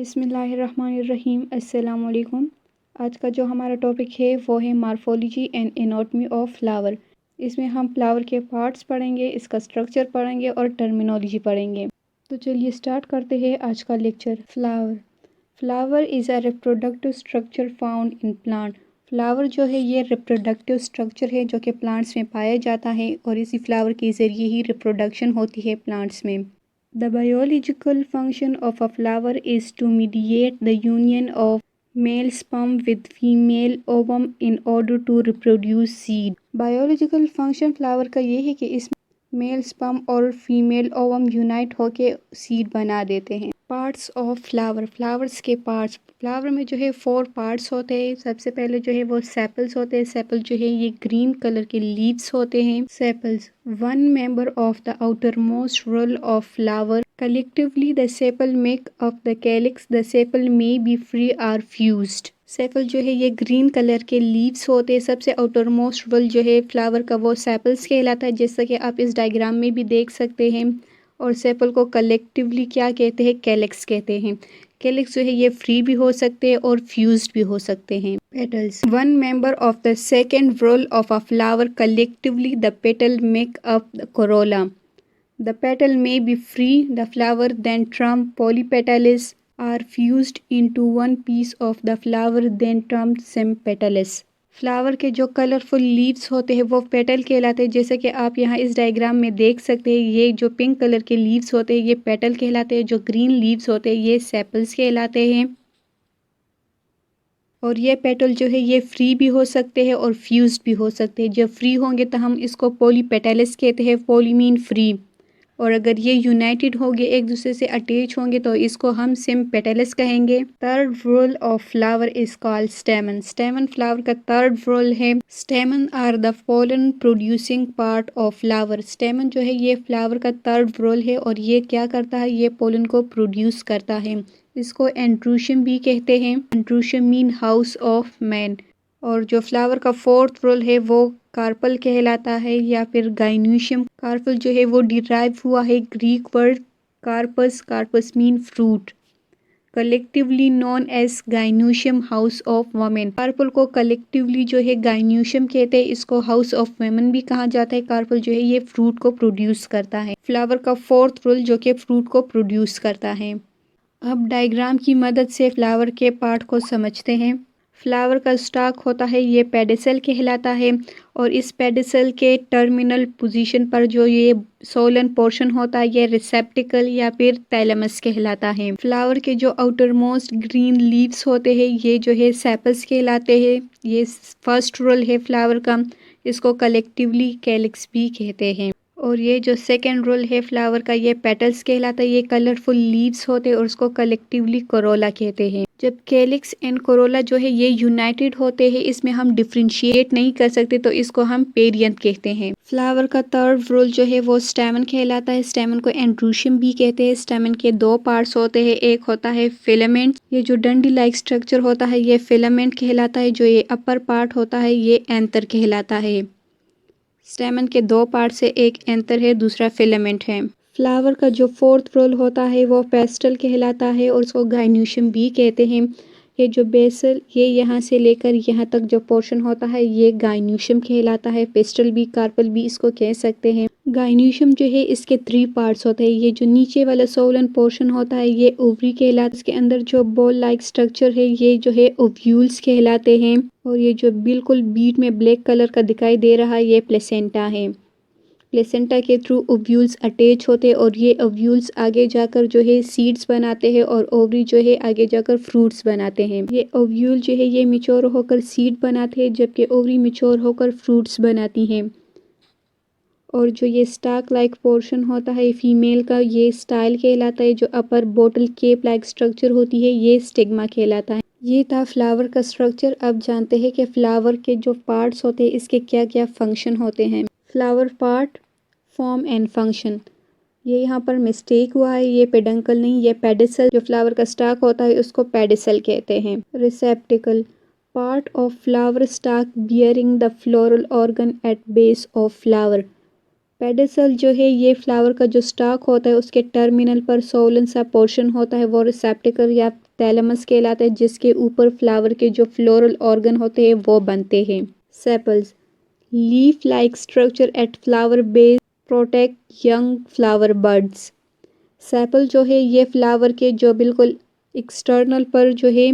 बिस्मिल्लाहिर्रहमानिर्रहीम। अस्सलाम वालेकुम। आज का जो हमारा टॉपिक है वो है morphology and anatomy of flower. इसमें हम फ्लावर के पार्ट्स पढ़ेंगे, इसका स्ट्रक्चर पढ़ेंगे और टर्मिनोलॉजी पढ़ेंगे। तो चलिए स्टार्ट करते हैं आज का lecture. Flower is a reproductive structure found in plant. Flower जो है ये रिप्रोडक्टिव स्ट्रक्चर है जो कि प्लांट्स में पाया जाता है और इसी फ्लावर के ज़रिए ही रिप्रोडक्शन होती है प्लांट्स में। The biological function of a flower is to mediate the union of male sperm with female ovum in order to reproduce seed. Biological function flower का ये है कि इसमें मेल स्पर्म और फीमेल ओवम यूनाइट होके seed बना देते हैं। पार्ट्स ऑफ फ्लावर, फ्लावर्स के पार्ट्स। फ्लावर में जो है 4 पार्ट्स होते हैं। सबसे पहले जो है वो सेपल्स होते हैं। सेपल जो है ये ग्रीन कलर के लीव्स होते हैं। Sepals, one member of the outermost whorl of flower. Collectively, the sepal make up the calyx. The sepal may be free or fused. Sepal जो है ये ग्रीन कलर के लीव्स होते हैं। सबसे आउटर मोस्ट रोल जो है flower का वो सेपल्स कहलाता है, जैसा कि आप इस डायग्राम में भी देख सकते हैं। और सेपल को कलेक्टिवली क्या कहते हैं? कैलिक्स कहते हैं। कैलिक्स जो है ये फ्री भी हो सकते हैं और फ्यूज्ड भी हो सकते हैं। Petals, one member of the second whorl of a flower. Collectively the petal make up the corolla. The petal may be free. The flower then termed polypetalous are fused into one piece of the flower then termed sympetalis. Flower के जो colourful leaves होते हैं वो petal कहलाते हैं, जैसे कि आप यहाँ इस डायग्राम में देख सकते हैं। ये जो पिंक कलर के लीव्स होते हैं ये पेटल कहलाते हैं, जो ग्रीन लीव्स होते हैं ये सेपल्स कहलाते हैं। और ये पेटल जो है ये फ्री भी हो सकते हैं और फ्यूज्ड भी हो सकते हैं। जब फ्री होंगे तो हम इसको पोलीपेटलिस कहते हैं। पोली मीन फ्री, और अगर ये यूनाइटेड होंगे, एक दूसरे से अटैच होंगे, तो इसको हम सिम्पेटलिस कहेंगे। Third whorl of flower is called stamen. Stamen flower का थर्ड रोल है। Stamen are the pollen producing part of flower. Stamen जो है ये फ्लावर का थर्ड रोल है और ये क्या करता है? ये पोलन को प्रोड्यूस करता है। इसको एंड्रूशियम भी कहते हैं। एंड्रूशियम मीन हाउस ऑफ मैन। और जो फ्लावर का फोर्थ रोल है वो कार्पल कहलाता है या फिर गाइन्यूशियम। कार्पल जो है वो डिराइव हुआ है Greek word carpus. Carpus mean fruit. Collectively known as gynoecium house of women. Carpel को कलेक्टिवली जो है गाइन्यूशियम कहते हैं। इसको हाउस ऑफ वमेन भी कहा जाता है। कार्पल जो है ये फ्रूट को प्रोड्यूस करता है। फ्लावर का फोर्थ रोल जो कि फ्रूट को प्रोड्यूस करता है। अब डायग्राम की मदद से फ्लावर के पार्ट को समझते हैं। फ्लावर का स्टॉक होता है ये पेडिसल कहलाता है और इस पेडिसल के टर्मिनल पोजीशन पर जो ये सोलन पोर्शन होता है ये रिसेप्टिकल या फिर थैलेमस कहलाता है। फ्लावर के जो आउटर मोस्ट ग्रीन लीव्स होते हैं ये जो है सेपल्स कहलाते हैं। ये फर्स्ट रोल है फ्लावर का। इसको कलेक्टिवली कैलिक्स भी कहते हैं। और ये जो सेकेंड रोल है फ्लावर का ये पेटल्स कहलाता है। ये कलरफुल लीव्स होते हैं और उसको कलेक्टिवली कोरोला कहते हैं। जब कैलिक्स एंड कोरोला जो है ये यूनाइटेड होते हैं, इसमें हम डिफ्रेंशिएट नहीं कर सकते तो इसको हम पेरियंथ कहते हैं। फ्लावर का थर्ड रोल जो है वो स्टेमन कहलाता है। स्टेमन को एंड्रूशियम भी कहते हैं। स्टेमन के 2 पार्ट्स होते हैं। एक होता है फिलामेंट। ये जो डंडी लाइक स्ट्रक्चर होता है ये फिलामेंट कहलाता है। जो ये अपर पार्ट होता है ये एंथर कहलाता है। स्टेमन के 2 पार्ट से एक एंथर है, दूसरा फिलामेंट है। फ्लावर का जो फोर्थ रोल होता है वो पेस्टल कहलाता है और उसको गाइन्यूशियम भी कहते हैं। ये जो बेसल ये यहाँ से लेकर यहाँ तक जो पोर्शन होता है ये गाइन्यूशियम कहलाता है। पेस्टल भी, कार्पल भी इसको कह सकते हैं। गाइन्यूशियम जो है इसके 3 पार्ट्स होते हैं। ये जो नीचे वाला सोलन पोर्शन होता है ये ओवरी कहलाता है। इसके अंदर जो बॉल लाइक स्ट्रक्चर है ये जो है ओव्यूल्स कहलाते हैं। और ये जो बिल्कुल बीट में ब्लैक कलर का दिखाई दे रहा है ये प्लेसेंटा है। प्लेसेंटा के थ्रू ओव्यूल्स अटैच होते हैं और ये ओव्यूल्स आगे जाकर जो है सीड्स बनाते हैं और ओवरी जो है आगे जाकर फ्रूट्स बनाते हैं। ये ओव्यूल जो है ये मिच्योर होकर सीड बनाते हैं जबकि ओवरी मिच्योर होकर फ्रूट्स बनाती हैं। और जो ये स्टाक लाइक पोर्शन होता है फीमेल का ये स्टाइल कहलाता है। जो अपर बोटल केप लाइक स्ट्रक्चर होती है ये स्टिग्मा कहलाता है। ये था फ्लावर का स्ट्रक्चर। अब जानते हैं कि फ्लावर के जो पार्ट्स होते हैं इसके क्या क्या फंक्शन होते हैं। Flower part, form and function. ये यहाँ पर मिस्टेक हुआ है, ये पेडंकल नहीं ये पेडिसल। जो फ्लावर का स्टाक होता है उसको पेडिसल कहते हैं। Receptacle, part of flower stalk bearing the floral organ at base of flower. Pedicel जो है ये फ्लावर का जो स्टाक होता है उसके टर्मिनल पर सोलन सा पोर्शन होता है वो रिसेप्टिकल या थैलेमस कहलाता है, जिसके ऊपर फ्लावर के जो फ्लोरल ऑर्गन होते हैं वो बनते हैं। Sepals, leaf like structure eight flower base protect young flower birds. Sepal जो है ये फ्लावर के जो बिल्कुल एक्सटर्नल पर जो है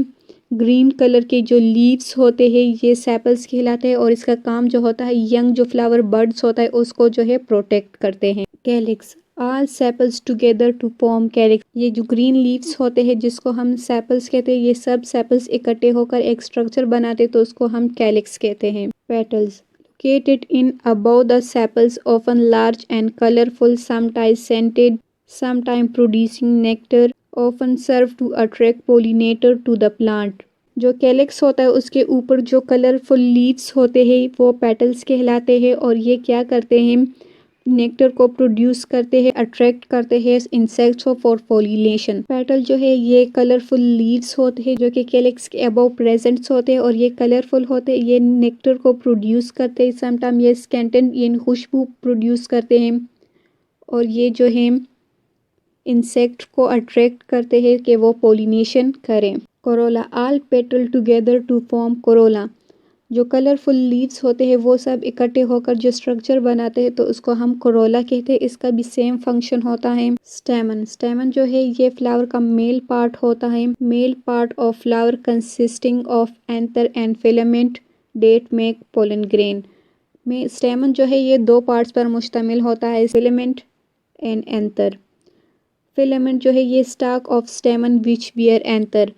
ग्रीन कलर के जो लीव्स होते हैं ये सेपल्स कहलाते हैं और इसका काम जो होता है यंग जो फ्लावर बर्ड्स होता है उसको जो है प्रोटेक्ट करते हैं। Calyx, all sepals together to form calyx. ये जो ग्रीन लीव्स होते हैं जिसको हम सेपल्स कहते हैं, ये सब सेपल्स इकट्ठे होकर एक स्ट्रक्चर बनाते तो उसको हम कैलिक्स कहते हैं। Petals, located in above the sepals, often large and colorful, sometimes scented, sometimes producing nectar, often serve to attract pollinator to the plant। जो कैलिक्स होता है उसके ऊपर जो कलरफुल लीव्स होते हैं वो पेटल्स कहलाते हैं और ये क्या करते हैं, नेक्टर को प्रोड्यूस करते हैं, अट्रैक्ट करते हैं इंसेक्ट्स को फॉर पॉलिनेशन। पेटल जो है ये कलरफुल लीव्स होते हैं जो कि कैलिक्स के अबव प्रेजेंट्स होते हैं और ये कलरफुल होते हैं, ये नेक्टर को प्रोड्यूस करते हैं, समटाइम ये स्कैंटन यानी खुशबू प्रोड्यूस करते हैं और ये जो है इंसेक्ट को अट्रैक्ट करते हैं कि वो पॉलिनेशन करें। Corolla, all petal together to form corolla. जो कलरफुल लीव्स होते हैं वो सब इकट्ठे होकर जो स्ट्रक्चर बनाते हैं तो उसको हम कोरोला कहते हैं। इसका भी सेम फंक्शन होता है। स्टेमन, स्टेमन जो है ये फ्लावर का मेल पार्ट होता है। Male part of flower consisting of anther and filament that make pollen grain. में स्टेमन जो है ये दो पार्ट्स पर मुश्तमिल होता है, फिलामेंट एंड एंथर। फिलामेंट जो है ये stalk of stamen which bear anther.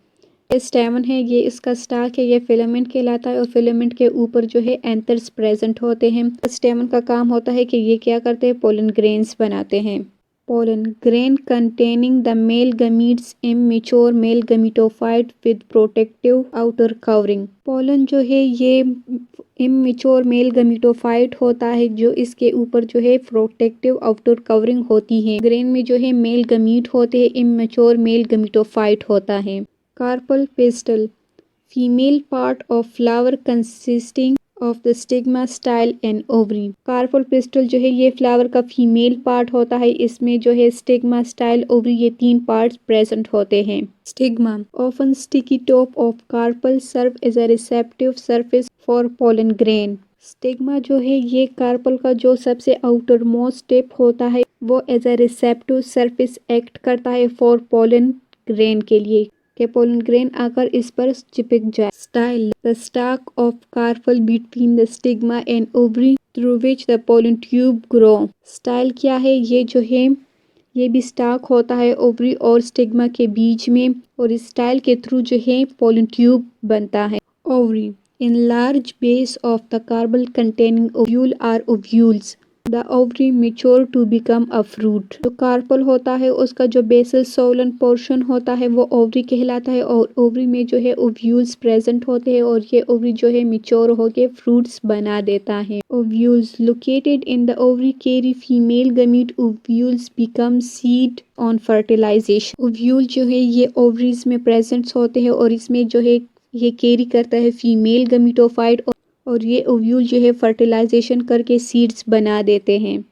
ये स्टेमन है, ये इसका स्टाक है, ये फिलामेंट कहलाता है और फिलामेंट के ऊपर जो है एंथर्स प्रेजेंट होते हैं। स्टेमन का काम होता है कि ये क्या करते हैं, पोलन ग्रेन्स बनाते हैं। Pollen grain containing the male gametes immature male gametophyte with protective outer covering. Pollen जो है ये इमैच्योर मेल गमीटोफाइट होता है जो इसके ऊपर जो है प्रोटेक्टिव आउटर कवरिंग होती है। ग्रेन में जो है मेल गमीट होते हैं, इमैच्योर मेल गमीटोफाइट होता है। Carpel pistil, female part of flower consisting of the stigma style and ovary. Carpel pistil जो है ये फ्लावर का फीमेल पार्ट होता है, इसमें जो है स्टिग्मा, स्टाइल, ओवरी ये तीन पार्ट्स प्रेजेंट होते हैं। Stigma, often sticky top of carpel, serve as a receptive surface for pollen grain. Stigma जो है ये कार्पल का जो सबसे आउटर मोस्ट टिप होता है वो as a receptive surface act करता है फॉर पोलन ग्रेन के लिए कि पोलन ग्रेन आकर इस पर चिपक जाए। Style, the stalk of carpel between the stigma and ovary through which the pollen tube grow. Style क्या है, ये जो है ये भी स्टाक होता है ओवरी और स्टिग्मा के बीच में और इस स्टाइल के थ्रू जो है पोलन ट्यूब बनता है। Ovary, in large base of the carpel containing ovule or ovules. The ovary mature to become a fruit. जो कार्पल होता है उसका जो बेसल सोलन पोर्शन होता है वो ओवरी कहलाता है और ओवरी में जो है ओव्यूल्स प्रेजेंट होते हैं और ये ओवरी जो है मेच्योर होके फ्रूट्स बना देता है। Ovules located in the ovary carry female gamete, ovules become seed on fertilization. Ovule जो है ये ओवरीज में प्रेजेंट होते हैं और इसमें जो है ये कैरी करता है फीमेल गमीटोफाइट और ये ओव्यूल जो है फर्टिलाइजेशन करके सीड्स बना देते हैं।